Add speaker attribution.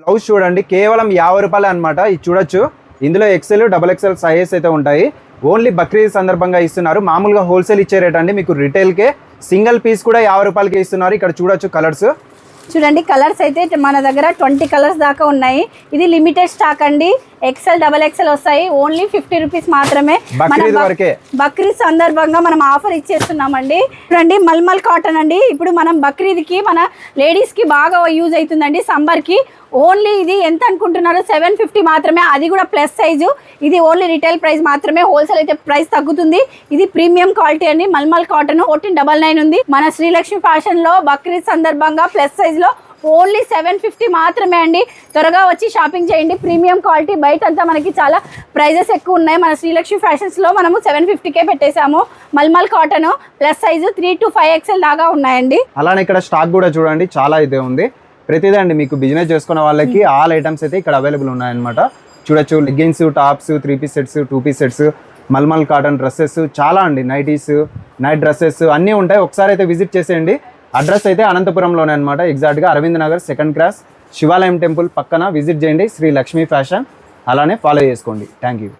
Speaker 1: Blouse చూడండి కేవలం 50 రూపాయలే అనమాట. ఇది చూడొచ్చు, ఇందులో ఎక్సెల్ డబల్ ఎక్సెల్ సైజెస్ అయితే ఉంటాయి. ఓన్లీ బక్రీద్ సందర్భంగా ఇస్తున్నారు. మామూలుగా హోల్సేల్ ఇచ్చే రేట్ అండి. మీకు రిటైల్కే సింగిల్ పీస్ కూడా 50 రూపాయలకి ఇస్తున్నారు. ఇక్కడ చూడొచ్చు కలర్స్
Speaker 2: చూడండి. కలర్స్ అయితే మన దగ్గర 20 కలర్స్ దాకా ఉన్నాయి. ఇది లిమిటెడ్ స్టాక్ అండి. ఎక్సెల్ డబల్ ఎక్సెల్ వస్తాయి. ఓన్లీ 50 రూపీస్ మాత్రమే. బక్రీద్ సందర్భంగా మనం ఆఫర్ ఇచ్చేస్తున్నామండి. చూడండి మల్మల్ కాటన్ అండి. ఇప్పుడు మనం బక్రీద్కి మన లేడీస్కి బాగా యూజ్ అవుతుందండి సమ్మర్కి. ఓన్లీ ఇది ఎంత అనుకుంటున్నారు? 750 మాత్రమే. అది కూడా ప్లస్ సైజు. ఇది ఓన్లీ రిటైల్ ప్రైస్ మాత్రమే. హోల్సేల్ అయితే ప్రైస్ తగ్గుతుంది. ఇది ప్రీమియం క్వాలిటీ అండి. మల్మల్ కాటన్ 1499 ఉంది. మన శ్రీలక్ష్మి ఫ్యాషన్లో బక్రీద్ సందర్భంగా ప్లస్ సైజులో ఓన్లీ 750 మాత్రమే అండి. త్వరగా వచ్చి షాపింగ్ చేయండి. Premium quality. బయట అంతా మనకి చాలా ప్రైజెస్ ఎక్కువ ఉన్నాయి. మన శ్రీలక్ష్మి ఫ్యాషన్స్లో మనము 750కే పెట్టేశాము. Mulmul cotton plus size 3 to 5XL దాకా ఉన్నాయండి.
Speaker 1: అలానే ఇక్కడ స్టాక్ కూడా చూడండి చాలా ఇదే ఉంది. ప్రతిదే అండి. మీకు బిజినెస్ చేసుకున్న వాళ్ళకి ఆల్ ఐటమ్స్ అయితే ఇక్కడ అవైలబుల్ ఉన్నాయన్నమాట. చూడొచ్చు leggings, tops, 3 piece sets, 2 piece sets, mulmul cotton dresses చాలా అండి. నైటీస్, నైట్ డ్రెస్సెస్ అన్నీ ఉంటాయి. ఒకసారి అయితే విజిట్ చేసేయండి. అడ్రస్ అయితే అనంతపురంలోనే అనమాట. ఎగ్జాక్ట్గా అరవింద్ నగర్ 2nd క్రాస్ శివాలయం టెంపుల్ పక్కన విజిట్ చేయండి. శ్రీ లక్ష్మీ ఫ్యాషన్ అలానే ఫాలో చేసుకోండి. Thank you.